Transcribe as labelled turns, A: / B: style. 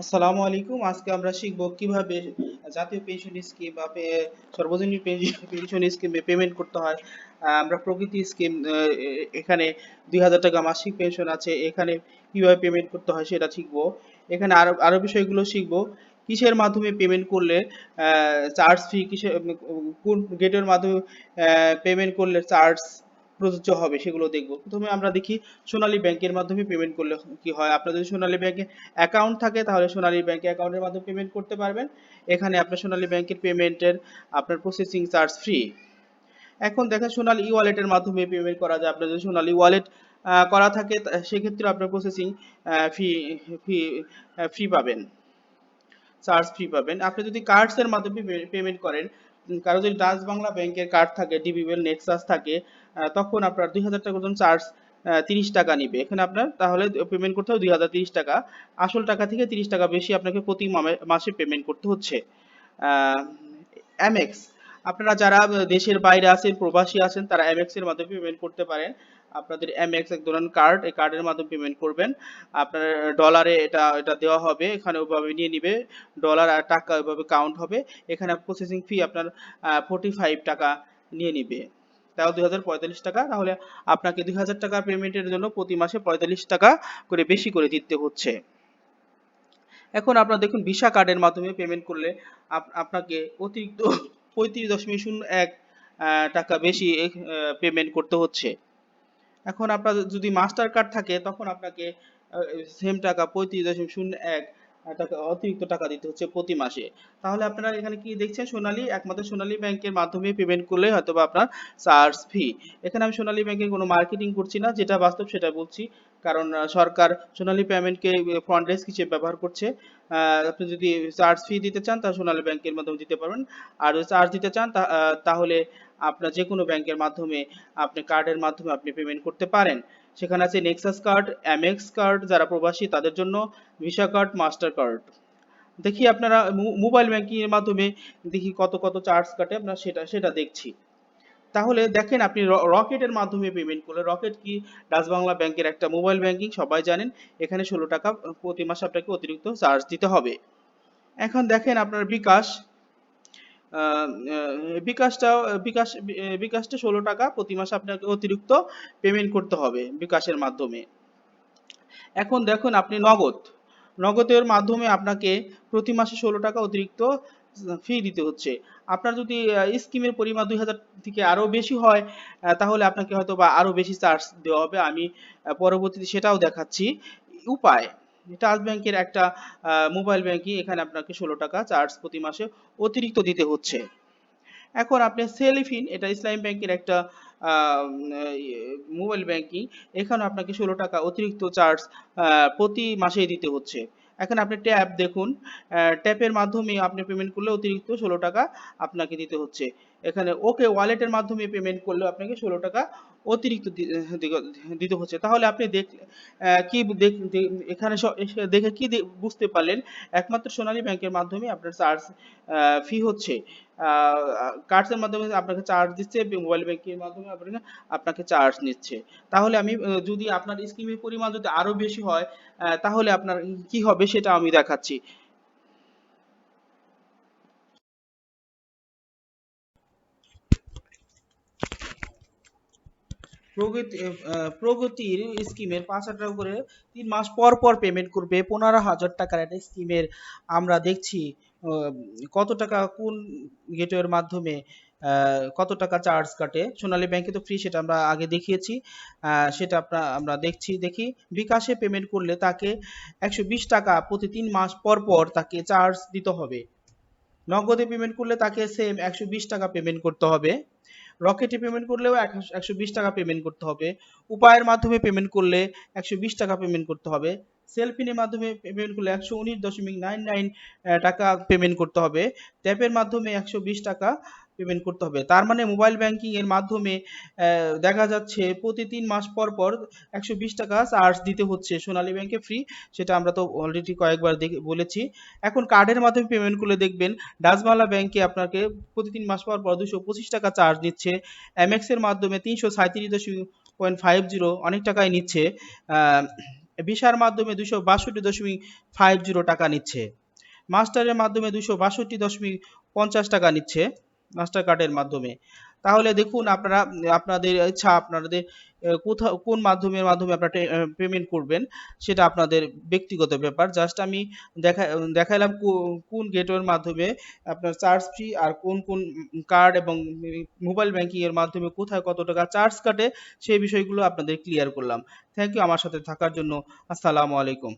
A: আসসালামু আলাইকুম। আজকে আমরা শিখব কিভাবে জাতীয় পেনশন স্কিম বা সর্বজনীন পেনশন স্কিমে পেমেন্ট করতে হয়। আমরা প্রগতি স্কিম এখানে 2000 টাকা মাসিক পেনশন আছে, এখানে কিভাবে পেমেন্ট করতে হয় সেটা শিখব। এখানে আরো আরো বিষয়গুলো শিখব। কিসের মাধ্যমে পেমেন্ট করলে চার্জ ফ্রি, কিসের কোন গেটের মাধ্যমে পেমেন্ট করলে চার্জ প্রযোজ্য হবে সেগুলো দেখব। প্রথমে আমরা দেখি সোনালী ব্যাংকের মাধ্যমে পেমেন্ট করলে কি হয়। আপনার যদি সোনালী ব্যাংকে অ্যাকাউন্ট থাকে তাহলে সোনালী ব্যাংকে অ্যাকাউন্টের মাধ্যমে পেমেন্ট করতে পারবেন। এখানে আপনার সোনালী ব্যাংকের পেমেন্টের আপনার প্রসেসিং চার্জ ফ্রি। এখন দেখেন সোনালী ই ওয়ালেটের মাধ্যমে পেমেন্ট করা যায়। আপনার যদি সোনালী ওয়ালেট করা থাকে সেক্ষেত্রে আপনার প্রসেসিং ফি ফি ফ্রি পাবেন, চার্জ ফ্রি পাবেন। আপনি যদি কার্ডস এর মাধ্যমে পেমেন্ট করেন, কারো যদি ডাচ বাংলা ব্যাংকের কার্ড থাকে, ডিবিএল নেক্সাস থাকে, তখন আপনার 2000 টাকা পর্যন্ত চার্জ 30 টাকা নিবে। এখানে আপনার তাহলে পেমেন্ট করতে হবে 2030 টাকা। আসল টাকা থেকে 30 টাকা বেশি আপনাকে প্রতি মাসে পেমেন্ট করতে হচ্ছে। এমএক্স, আপনারা যারা দেশের বাইরে আছেন, প্রবাসী আছেন, তারা এমএক্স এর মাধ্যমে পেমেন্ট করতে পারেন। আপনাদের এমএক্স এক ধরনের কার্ড, এই কার্ডের মাধ্যমে পেমেন্ট করবেন। আপনার ডলারে এটা এটা দেওয়া হবে, এখানে ওইভাবে নিয়ে নিবে। ডলার আর টাকা ওইভাবে কাউন্ট হবে। এখানে প্রসেসিং ফি আপনার 45 টাকা নিয়ে নিবে। তাও 2045 টাকা। তাহলে আপনাকে 2000 টাকা পেমেন্টের জন্য প্রতি মাসে 45 টাকা করে বেশি করে দিতে হচ্ছে। এখন আপনারা দেখুন ভিসা কার্ডের মাধ্যমে পেমেন্ট করলে আপনাকে অতিরিক্ত 35.01 টাকা বেশি পেমেন্ট করতে হচ্ছে। এখন আপনার যদি মাস্টার কার্ড থাকে তখন আপনাকে সেম টাকা 35.01 টাকা অতিরিক্ত টাকা দিতে হচ্ছে প্রতি মাসে। তাহলে আপনারা এখানে কি দেখছেন, সোনালী একমাত্র সোনালী ব্যাংকের মাধ্যমে পেমেন্ট করলে হয়তো বা আপনার চার্জ ফি। এখানে আমি সোনালী ব্যাংকের কোনো মার্কেটিং করছি না, যেটা বাস্তব সেটা বলছি। কারণ সরকার সোনালী পেমেন্টকে ফ্রন্ট ডেস্ক হিসেবে ব্যবহার করছে। আপনি যদি চার্জ ফি দিতে চান তাহলে সোনালী ব্যাংকের মাধ্যমে দিতে পারবেন। আর যদি চার্জ দিতে চান তাহলে আপনার যে কোনো ব্যাংকের মাধ্যমে আপনি কার্ডের মাধ্যমে আপনি পেমেন্ট করতে পারেন। সেখানে আছে নেক্সাস কার্ড, এমএক্স কার্ড যারা প্রবাসী তাদের জন্য, ভিসা কার্ড, মাস্টার কার্ড। দেখি আপনারা মোবাইল ব্যাংকিং এর মাধ্যমে দেখি কত কত চার্জ কাটে, আমরা সেটা সেটা দেখছি। তাহলে দেখেন আপনি রকেটের মাধ্যমে পেমেন্ট করলে, রকেট কি ডাচ বাংলা ব্যাংকের একটা মোবাইল ব্যাংকিং, সবাই জানেন। এখানে 16 টাকা প্রতি মাসে আপনাকে অতিরিক্ত চার্জ দিতে হবে। এখন দেখেন আপনার বিকাশ, আহ, আহ, বিকাশটা বিকাশ বিকাশটা 16 টাকা প্রতি মাসে আপনাকে অতিরিক্ত পেমেন্ট করতে হবে বিকাশের মাধ্যমে। এখন দেখুন আপনি নগদ, নগদের মাধ্যমে আপনাকে প্রতি মাসে 16 টাকা অতিরিক্ত ফি দিতে হচ্ছে। আপনার যদি স্কিমের পরিমাণ 2000 থেকে আরো বেশি হয়, তাহলে আপনাকে হয়তো বা আরো বেশি চার্জ দেওয়া হবে। আমি পরবর্তীতে সেটাও দেখাচ্ছি উপায়। ট্রাস্ট ব্যাংকের একটা মোবাইল ব্যাংকিং, এখানে আপনাকে 16 টাকা চার্জ প্রতি মাসে অতিরিক্ত দিতে হচ্ছে। এখন আপনি সেলিফিন, এটা ইসলামী ব্যাংকের একটা মোবাইল ব্যাংকিং, এখানে আপনাকে 16 টাকা অতিরিক্ত চার্জ প্রতি মাসেই দিতে হচ্ছে। এখন আপনি ট্যাব দেখুন, ট্যাপের মাধ্যমে আপনি পেমেন্ট করলে অতিরিক্ত 16 টাকা আপনাকে দিতে হচ্ছে। এখানে ওকে ওয়ালেটের মাধ্যমে পেমেন্ট করলে আপনাকে 16 টাকা অতিরিক্ত দিতে হচ্ছে। তাহলে আপনি কি এখানে দেখে কি বুঝতে পারলেন, একমাত্র সোনালী ব্যাংকের মাধ্যমে আপনার চার্জ ফি হচ্ছে, কার্ডসের মাধ্যমে আপনাকে চার্জ দিচ্ছে, মোবাইল ব্যাংকিং এর মাধ্যমে আপনাকে আপনাকে চার্জ নিচ্ছে। তাহলে আমি যদি আপনার স্কিমের পরিমাণ যদি আরো বেশি হয়, তাহলে আপনার কি হবে সেটা আমি দেখাচ্ছি। প্রগতির স্কিমের 5,000 টাকা করে 3 মাস পর পর পেমেন্ট করবে। 15,000 টাকার একটা স্কিমের আমরা দেখছি আহ, কত টাকা কোন গেটওয়ের মাধ্যমে কত টাকা চার্জ কাটে। সোনালী ব্যাংকে তো ফ্রি, সেটা আমরা আগে দেখিয়েছি। সেটা আমরা দেখি বিকাশে পেমেন্ট করলে তাকে 120 টাকা প্রতি 3 মাস পর পর তাকে চার্জ দিতে হবে। নগদে পেমেন্ট করলে তাকে সেম 120 টাকা পেমেন্ট করতে হবে। রকেটে পেমেন্ট করলেও 120 টাকা পেমেন্ট করতে হবে। উপায়ের মাধ্যমে পেমেন্ট করলে 120 টাকা পেমেন্ট করতে হবে। সেলফিনের মাধ্যমে পেমেন্ট করলে 119.99 টাকা পেমেন্ট করতে হবে। ট্যাপের মাধ্যমে 120 টাকা পেমেন্ট করতে হবে। তার মানে মোবাইল ব্যাংকিং এর মাধ্যমে দেখা যাচ্ছে প্রতি 3 মাস পর পর 120 টাকা চার্জ দিতে হচ্ছে। সোনালী ব্যাংকে ফ্রি, সেটা আমরা তো অলরেডি কয়েকবার বলেছি। এখন কার্ডের মাধ্যমে পেমেন্ট করলে দেখবেন ডাচ বাংলা ব্যাংকে আপনাকে প্রতি 3 মাস পর পর 225 টাকা চার্জ নিচ্ছে। এমএক্স এর মাধ্যমে 337.50 অনেক টাকাই নিচ্ছে। ভিসার মাধ্যমে 262.50 টাকা নিচ্ছে। মাস্টারের মাধ্যমে 262.50 টাকা নিচ্ছে মাস্টার কার্ডের মাধ্যমে। তাহলে দেখুন আপনারা আপনাদের ইচ্ছা আপনাদের কোথাও কোন মাধ্যমে আপনারা পেমেন্ট করবেন সেটা আপনাদের ব্যক্তিগত ব্যাপার। জাস্ট আমি দেখাইলাম কোন গেটওয়ের মাধ্যমে আপনার চার্জ ফ্রি আর কোন কার্ড এবং মোবাইল ব্যাংকিং এর মাধ্যমে কোথায় কত টাকা চার্জ কাটে সেই বিষয়গুলো আপনাদের ক্লিয়ার করলাম। থ্যাংক ইউ আমার সাথে থাকার জন্য। আসসালামু আলাইকুম।